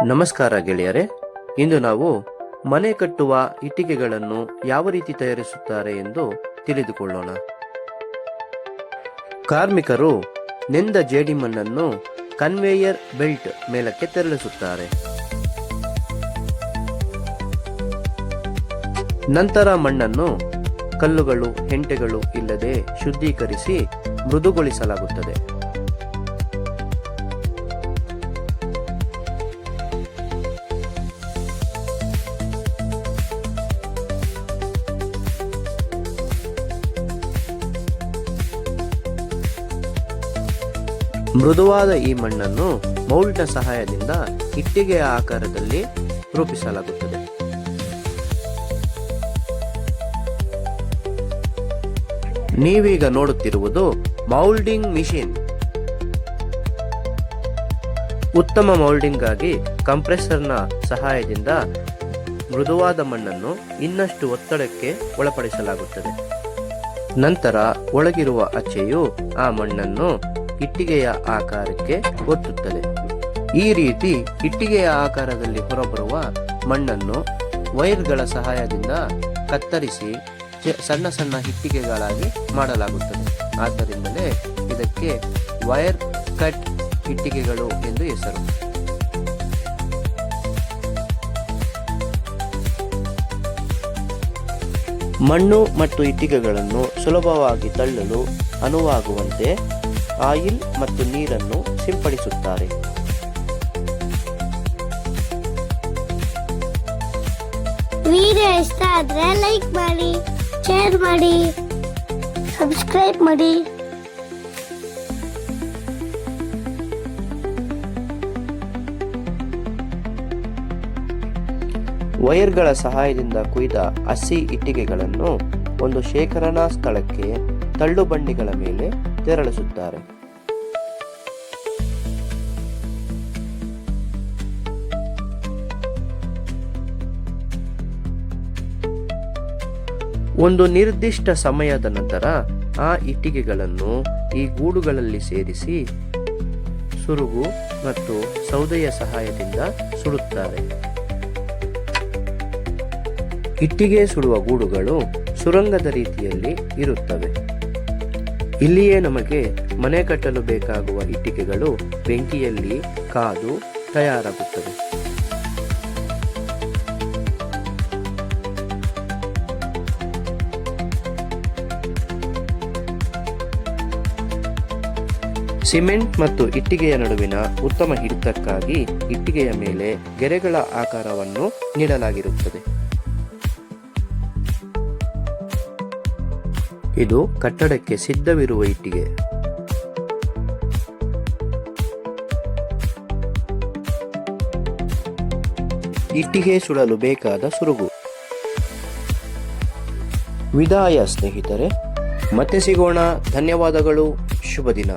ನಮಸ್ಕಾರ ಗೆಳೆಯರೆ, ಇಂದು ನಾವು ಮನೆ ಕಟ್ಟುವ ಇಟ್ಟಿಗೆಗಳನ್ನು ಯಾವ ರೀತಿ ತಯಾರಿಸುತ್ತಾರೆ ಎಂದು ತಿಳಿದುಕೊಳ್ಳೋಣ. ಕಾರ್ಮಿಕರು ನೆಂದ ಜೇಡಿಮಣ್ಣನ್ನು ಕನ್ವೇಯರ್ ಬೆಲ್ಟ್ ಮೇಲಕ್ಕೆ ತೆರಳಿಸುತ್ತಾರೆ. ನಂತರ ಮಣ್ಣನ್ನು ಕಲ್ಲುಗಳು, ಹೆಂಟೆಗಳು ಇಲ್ಲದೆ ಶುದ್ಧೀಕರಿಸಿ ಮೃದುಗೊಳಿಸಲಾಗುತ್ತದೆ. ಮೃದುವಾದ ಈ ಮಣ್ಣನ್ನು ಮೌಲ್ಡ್ನ ಸಹಾಯದಿಂದ ಇಟ್ಟಿಗೆಯ ಆಕಾರದಲ್ಲಿ ರೂಪಿಸಲಾಗುತ್ತದೆ. ನೀವೀಗ ನೋಡುತ್ತಿರುವುದು ಮೌಲ್ಡಿಂಗ್ ಮಿಷಿನ್. ಉತ್ತಮ ಮೌಲ್ಡಿಂಗ್ಗಾಗಿ ಕಂಪ್ರೆಸರ್ನ ಸಹಾಯದಿಂದ ಮೃದುವಾದ ಮಣ್ಣನ್ನು ಇನ್ನಷ್ಟು ಒತ್ತಡಕ್ಕೆ ಒಳಪಡಿಸಲಾಗುತ್ತದೆ. ನಂತರ ಒಳಗಿರುವ ಅಚ್ಚೆಯು ಆ ಮಣ್ಣನ್ನು ಇಟ್ಟಿಗೆಯ ಆಕಾರಕ್ಕೆ ಒತ್ತುತ್ತದೆ. ಈ ರೀತಿ ಇಟ್ಟಿಗೆಯ ಆಕಾರದಲ್ಲಿ ಹೊರಬರುವ ಮಣ್ಣನ್ನು ವೈರ್ಗಳ ಸಹಾಯದಿಂದ ಕತ್ತರಿಸಿ ಸಣ್ಣ ಸಣ್ಣ ಇಟ್ಟಿಗೆಗಳಾಗಿ ಮಾಡಲಾಗುತ್ತದೆ. ಆದ್ದರಿಂದಲೇ ಇದಕ್ಕೆ ವೈರ್ ಕಟ್ ಇಟ್ಟಿಗೆಗಳು ಎಂದು ಹೆಸರು. ಮಣ್ಣು ಮತ್ತು ಇಟ್ಟಿಗೆಗಳನ್ನು ಸುಲಭವಾಗಿ ತಳ್ಳಲು ಅನುವಾಗುವಂತೆ ಆಯಿಲ್ ಮತ್ತು ನೀರನ್ನು ಸಿಂಪಡಿಸುತ್ತಾರೆ. ವಿಡಿಯೋ ಇಷ್ಟ ಆದ್ರೆ ಲೈಕ್ ಮಾಡಿ, ಶೇರ್ ಮಾಡಿ, ಸಬ್ಸ್ಕ್ರೈಬ್ ಮಾಡಿ. ವೈರ್ಗಳ ಸಹಾಯದಿಂದ ಕುಯ್ದ ಹಸಿ ಇಟ್ಟಿಗೆಗಳನ್ನು ಒಂದು ಶೇಖರಣಾ ಸ್ಥಳಕ್ಕೆ ತಳ್ಳು ಬಂಡಿಗಳ ಮೇಲೆ ತೆರಳಿಸುತ್ತಾರೆ. ಒಂದು ನಿರ್ದಿಷ್ಟ ಸಮಯದ ನಂತರ ಆ ಇಟ್ಟಿಗೆಗಳನ್ನು ಈ ಗೂಡುಗಳಲ್ಲಿ ಸೇರಿಸಿ ಸುರುಗು ಮತ್ತು ಸೌದೆಯ ಸಹಾಯದಿಂದ ಸುಡುತ್ತಾರೆ. ಇಟ್ಟಿಗೆ ಸುಡುವ ಗೂಡುಗಳು ಸುರಂಗದ ರೀತಿಯಲ್ಲಿ ಇರುತ್ತವೆ. ಇಲ್ಲಿಯೇ ನಮಗೆ ಮನೆ ಕಟ್ಟಲು ಬೇಕಾಗುವ ಇಟ್ಟಿಗೆಗಳು ಬೆಂಕಿಯಲ್ಲಿ ಕಾದು ತಯಾರಾಗುತ್ತವೆ. ಸಿಮೆಂಟ್ ಮತ್ತು ಇಟ್ಟಿಗೆಯ ನಡುವಿನ ಉತ್ತಮ ಹಿಡಿತಕ್ಕಾಗಿ ಇಟ್ಟಿಗೆಯ ಮೇಲೆ ಗೆರೆಗಳ ಆಕಾರವನ್ನು ನೀಡಲಾಗಿರುತ್ತದೆ. ಇದು ಕಟ್ಟಡಕ್ಕೆ ಸಿದ್ಧವಿರುವ ಇಟ್ಟಿಗೆ. ಇಟ್ಟಿಗೆ ಸುಡಲು ಬೇಕಾದ ಸುರುಗು. ವಿದಾಯ ಸ್ನೇಹಿತರೆ, ಮತ್ತೆ ಸಿಗೋಣ. ಧನ್ಯವಾದಗಳು. ಶುಭ ದಿನ.